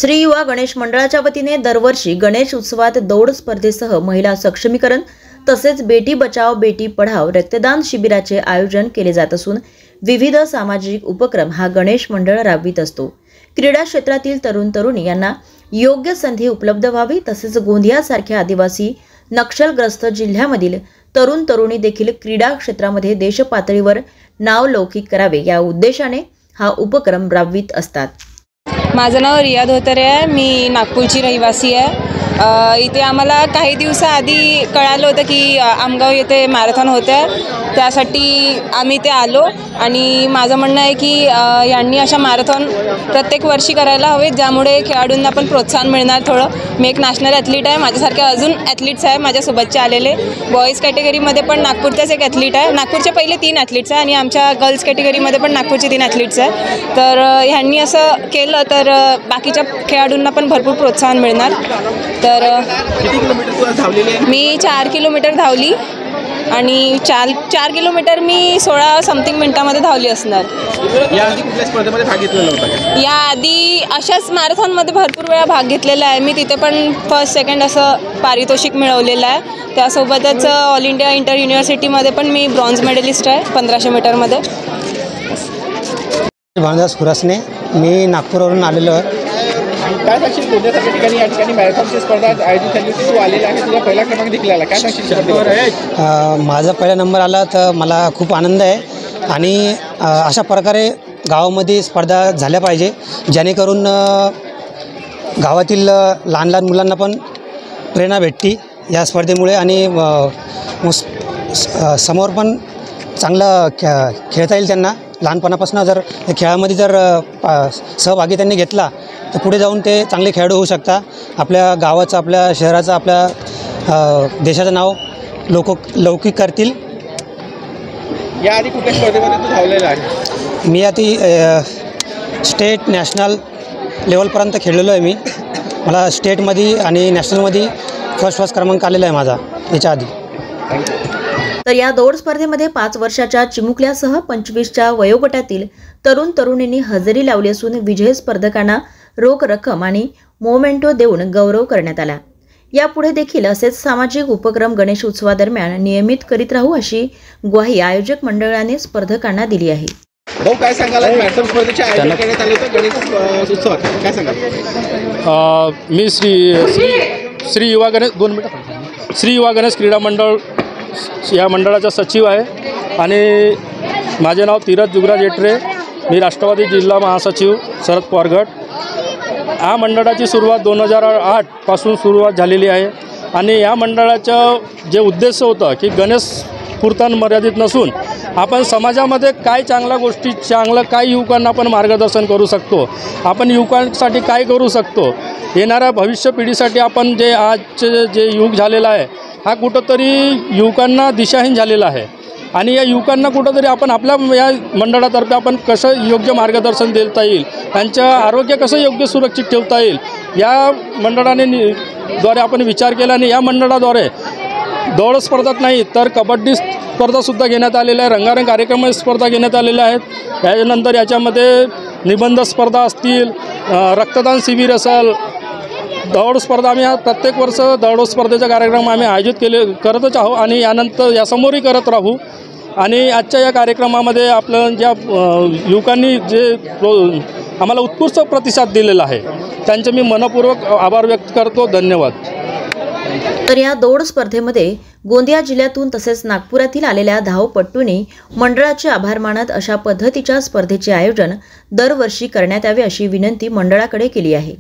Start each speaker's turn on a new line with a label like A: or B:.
A: श्री युवा गणेश मंडळाच्या वतीने दरवर्षी गणेश उत्सवात दौड स्पर्धेसह महिला सक्षमीकरण तसेच बेटी बचाओ बेटी पढाओ रक्तदान शिबिराचे आयोजन केले जात असून विविध सामाजिक उपक्रम हा गणेश मंडळ राबवित असतो। क्रीडा क्षेत्रातील तरुण तरुणी यांना योग्य संधी उपलब्ध व्हावी तसेच गोंदियासारख्या आदिवासी नक्षलग्रस्त जिल्ह्यामधील तरुण तरुणी देखील क्रीडा क्षेत्रामध्ये देश पातळीवर नाव लौकिक करावे या उद्देशाने हा उपक्रम राबवित असतात।
B: माझं नाव रिया धोत्रे आहे। मी नागपूरची रहिवासी आहे। इथे आम्हाला काही दिवसाआधी कळालं होतं की आमगाव येथे मॅरेथॉन होते, त्यासाठी आम्ही ते आलो आणि माझं म्हणणं आहे की यांनी अशा मॅरेथॉन प्रत्येक वर्षी करायला हवे, ज्यामुळे खेळाडूंना पण प्रोत्साहन मिळणार थोडं। मी एक नॅशनल ॲथलीट आहे, माझ्यासारखे अजून ॲथलीट्स आहे माझ्यासोबतचे आलेले। बॉईज कॅटेगरीमध्ये पण नागपूरचाच एक ॲथलीट आहे, नागपूरचे पहिले 3 ॲथलीट्स आहे आणि आमच्या गर्ल्स कॅटेगरीमध्ये पण नागपूरचे 3 ॲथलीट्स आहे। तर ह्यांनी असं केलं तर बाकीच्या खेळाडूंना पण भरपूर प्रोत्साहन मिळणार। तर
C: किती किलोमीटर धावलेली आहे? मी
B: 4 किलोमीटर धावली आणि 4 किलोमीटर मी 16 समथिंग मिनिटामध्ये धावली असणार।
C: याआधी कुठल्या स्पर्धेमध्ये भाग घेतलेला होता?
B: याआधी अशाच मॅरेथॉनमध्ये भरपूर वेळा भाग घेतलेला आहे मी, तिथे पण फर्स्ट सेकंड असं पारितोषिक मिळवलेलं आहे। त्यासोबतच ऑल इंडिया इंटर युनिव्हर्सिटीमध्ये पण मी ब्रॉन्झ मेडलिस्ट आहे 1500 मीटरमध्ये।
D: भानुदास खुरासने, मी नागपूरवरून आलेलो आहे।
C: काय सांगशील गोंदियासारख्या ठिकाणी या ठिकाणी मॅरेथॉनची स्पर्धा आयोजित झाली होती, तू आलेला आहे, तुझा पहिला क्रमांक देखील आला, काय सांगशील?
D: माझा पहिला नंबर आला तर मला खूप आनंद आहे आणि अशा प्रकारे गावामध्ये स्पर्धा झाल्या पाहिजे, जेणेकरून गावातील लहान लहान मुलांना पण प्रेरणा भेटते या स्पर्धेमुळे आणि समोर पण चांगलं खेळता येईल त्यांना। लहानपणापासून जर खेळामध्ये जर सहभागी त्यांनी घेतला तर पुढे जाऊन ते चांगले खेळाडू होऊ शकतात। आपल्या गावाचं, आपल्या शहराचं, आपल्या देशाचं नाव लौकिक करतील।
C: याआधी कुठल्या स्पर्धेमध्ये तू धावलेला आहे?
D: मी आधी स्टेट नॅशनल लेवलपर्यंत खेळलेलो आहे। मला स्टेटमध्ये आणि नॅशनलमध्ये फर्स्ट क्रमांक आलेला आहे माझा याच्या आधी।
A: तर या दौड स्पर्धेमध्ये 5 वर्षाच्या चिमुकल्यासह 25च्या वयोगटातील तरुण तरुणींनी हजेरी लावली असून विजयी स्पर्धकांना रोख रक्कम आणि मोमेंटो देऊन गौरव करण्यात आला। यापुढे देखील असेच सामाजिक उपक्रम गणेश उत्सवादरम्यान नियमित करीत राहू अशी ग्वाही आयोजक मंडळाने स्पर्धकांना दिली आहे।
C: भाऊ, काय सांगाल? मॅरेथॉन स्पर्धेचे आयोजन करण्यात आले होते गणेश उत्सवात, काय सांगाल?
E: मी श्री युवा गणेश 2 मिनिटं श्री युवा गणेश क्रीडा मंडळ या मंडळाचा सचिव आहे आणि माझे नाव तीरथ जुगराज येटरे। मी राष्ट्रवादी जिल्हा महासचिव शरद पवार गट। या मंडळाची सुरुवात 2008 पासून सुरुवात झालेली आहे आणि या मंडळाचं जे उद्देश होतं की गणेश पुरतं मर्यादित नसून आपण समाजामध्ये काय चांगल्या गोष्टी, काय युवकांना आपण मार्गदर्शन करू शकतो, आपण युवकांसाठी काय करू शकतो, येणाऱ्या भविष्य पिढीसाठी आपण जे आजचे जे युग झालेलं आहे हा कुठंतरी युवकांना दिशाहीन झालेला आहे आणि या युवकांना कुठंतरी आपण आपल्या या मंडळातर्फे आपण कसं योग्य मार्गदर्शन देता येईल, त्यांचं आरोग्य कसं योग्य सुरक्षित ठेवता येईल या मंडळाने द्वारे आपण विचार केला आणि या मंडळाद्वारे दौड स्पर्धाच नाही तर कबड्डी स्पर्धासुद्धा घेण्यात आलेल्या आहे, रंगारंग कार्यक्रम स्पर्धा घेण्यात आलेल्या आहेत। त्यानंतर याच्यामध्ये निबंध स्पर्धा असतील, रक्तदान शिबिर असेल, दौड स्पर्धा आम्ही प्रत्येक वर्ष दौड स्पर्धेचा कार्यक्रम आम्ही आयोजित करतच आहोत आणि यानंतर यासमोरही करत राहू। आणि आजच्या या कार्यक्रमामध्ये आपलं ज्या युवकांनी जे आम्हाला उत्कृष्ट प्रतिसाद दिलेला आहे त्यांचे मी मनपूर्वक आभार व्यक्त करतो। धन्यवाद।
A: तर या दौड स्पर्धेमध्ये गोंदिया जिल्ह्यातून तसेच नागपुरातील आलेल्या धावपटूंनी मंडळाचे आभार मानत अशा पद्धतीच्या स्पर्धेचे आयोजन दरवर्षी करण्यात यावे अशी विनंती मंडळाकडे केली आहे।